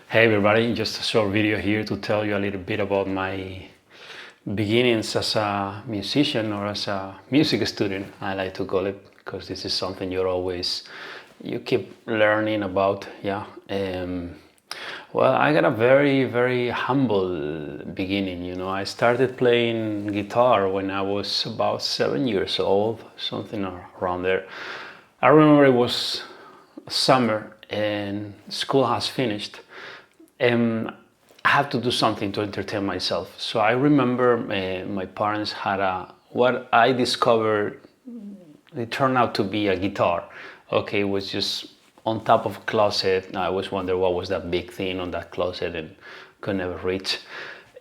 Hey everybody, just a short video here to tell you a little bit about my beginnings as a musician or as a music student, I like to call it, because this is something you keep learning about, yeah. Well, I got a very humble beginning. I started playing guitar when I was about 7 years old, something around there. I remember it was summer and school has finished. I have to do something to entertain myself. So I remember my parents had what I discovered, it turned out to be a guitar. Okay, it was just on top of a closet. I always wondered what was that big thing on that closet and could never reach.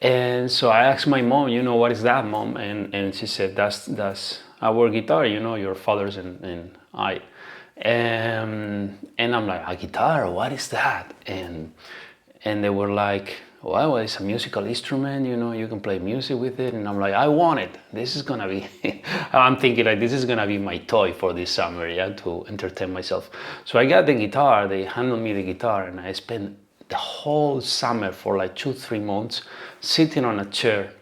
And so I asked my mom, what is that, mom? And she said, that's our guitar, your father's and I. And I'm like, a guitar, what is that? And they were like, well, it's a musical instrument, you can play music with it. And I'm like, I want it. This is gonna be, I'm thinking like, this is gonna be my toy for this summer, yeah, to entertain myself. So I got the guitar, they handed me the guitar, and I spent the whole summer for like 2-3 months sitting on a chair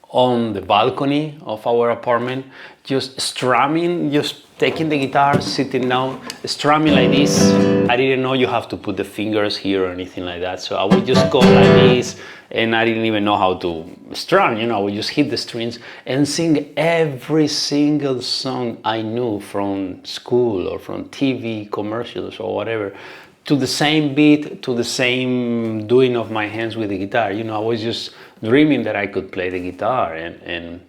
on the balcony of our apartment, just strumming, just taking the guitar, sitting down, strumming like this. I didn't know you have to put the fingers here or anything like that. So I would just go like this, and I didn't even know how to strum, I would just hit the strings and sing every single song I knew from school or from TV commercials or whatever, to the same beat, to the same doing of my hands with the guitar. I was just dreaming that I could play the guitar and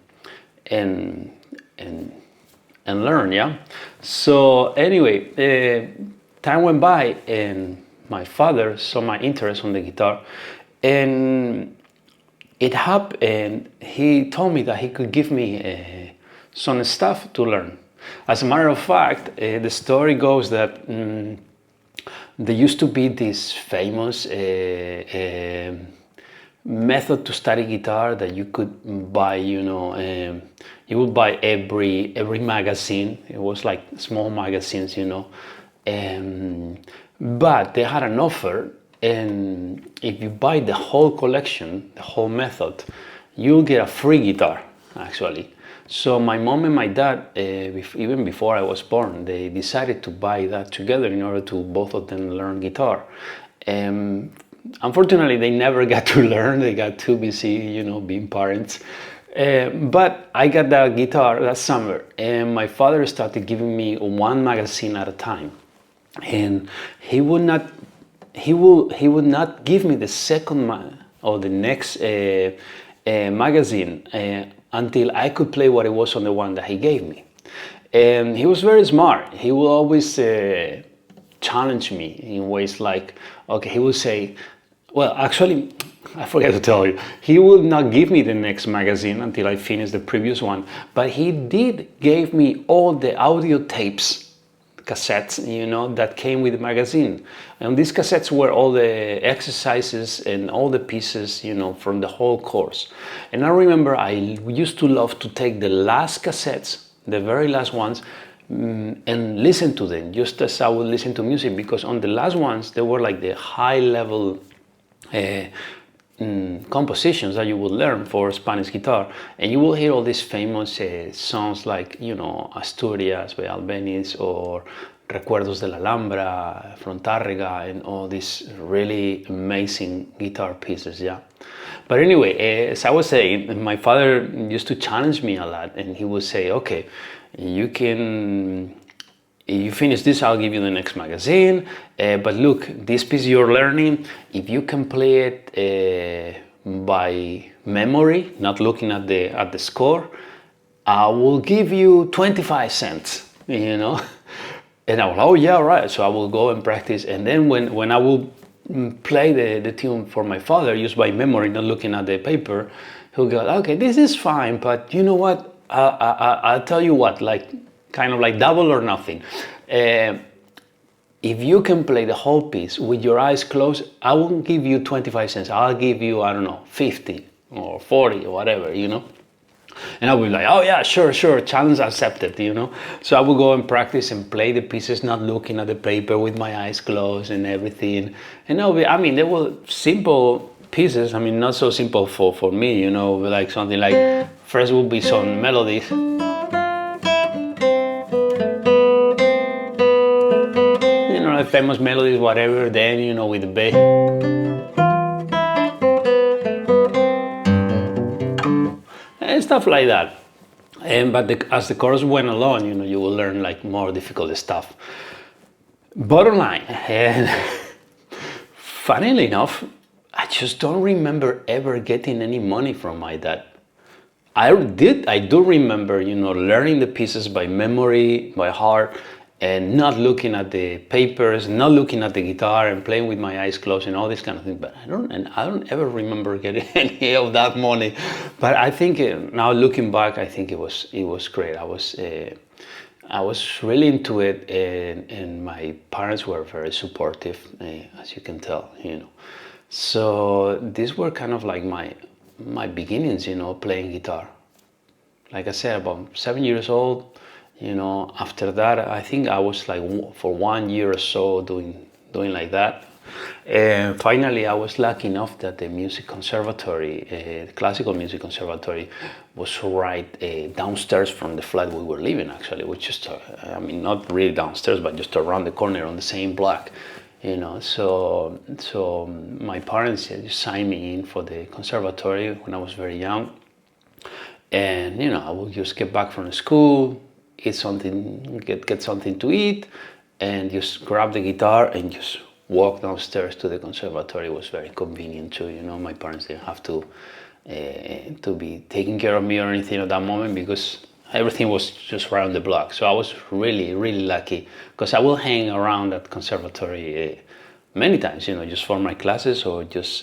learn, yeah. So anyway, time went by and my father saw my interest on the guitar, and it happened, and he told me that he could give me some stuff to learn. As a matter of fact, the story goes that there used to be this famous method to study guitar that you could buy, you would buy every magazine. It was like small magazines, but they had an offer, and if you buy the whole collection, the whole method, you'll get a free guitar, actually. So my mom and my dad, even before I was born, they decided to buy that together in order to both of them learn guitar. Unfortunately, they never got to learn. They got too busy, being parents. But I got that guitar that summer, and my father started giving me one magazine at a time. And he would not give me the second or the next magazine until I could play what it was on the one that he gave me. And he was very smart. He will always challenge me in ways like, okay, he would say, well, actually, I forgot to tell you, he would not give me the next magazine until I finished the previous one, but he did give me all the audio tapes, cassettes, that came with the magazine. And these cassettes were all the exercises and all the pieces, from the whole course. And I remember I used to love to take the last cassettes, the very last ones, and listen to them, just as I would listen to music, because on the last ones, they were like the high level compositions that you would learn for Spanish guitar, and you will hear all these famous songs like Asturias by Albeniz, or Recuerdos de la Alhambra from Tárrega, and all these really amazing guitar pieces, yeah. But anyway, as I was saying, my father used to challenge me a lot, and he would say, okay, you finish this, I'll give you the next magazine. But look, this piece you're learning, if you can play it by memory, not looking at the score, I will give you 25 cents, And I was, oh yeah, right. So I will go and practice. And then when I will play the tune for my father, just by memory, not looking at the paper, he'll go, okay, this is fine, but you know what? I'll tell you what, kind of like double or nothing. If you can play the whole piece with your eyes closed, I won't give you 25 cents. I'll give you, I don't know, 50 or 40 or whatever, And I would be like, oh yeah, sure, sure, challenge accepted, you know. So I would go and practice and play the pieces, not looking at the paper with my eyes closed and everything. And I mean, they were simple pieces. I mean, not so simple for me, you know, like something like, first would be some melodies. You know, like famous melodies, whatever, then, you know, with the bass. And stuff like that. But as the course went along, you know, you will learn like more difficult stuff. Bottom line, and funnily enough, I just don't remember ever getting any money from my dad. I do remember, you know, learning the pieces by memory, by heart, and not looking at the papers, not looking at the guitar, and playing with my eyes closed and all this kind of thing. But I don't ever remember getting any of that money. But I think now looking back, I think it was great. I was really into it, and my parents were very supportive, as you can tell, you know. So these were kind of like my beginnings, you know, playing guitar. Like I said, about 7 years old, you know. After that, I think I was like for 1 year or so doing like that. And finally, I was lucky enough that the music conservatory, the classical music conservatory, was right downstairs from the flat we were living. Actually, which is, I mean, not really downstairs, but just around the corner on the same block. You know, so my parents signed me in for the conservatory when I was very young, and you know, I would just get back from school, eat something, get something to eat, and just grab the guitar and just walk downstairs to the conservatory. It was very convenient too. You know, my parents didn't have to be taking care of me or anything at that moment because everything was just around the block. So I was really, really lucky because I will hang around that conservatory many times, you know, just for my classes or just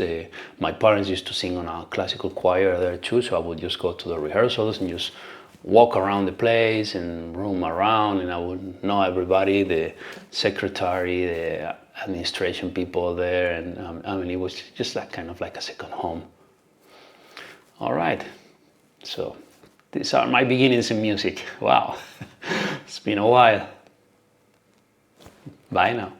my parents used to sing on a classical choir there too. So I would just go to the rehearsals and just walk around the place and roam around, and I would know everybody, the secretary, the administration people there, and I mean, it was just like kind of like a second home. All right, so these are my beginnings in music. Wow, it's been a while. Bye now.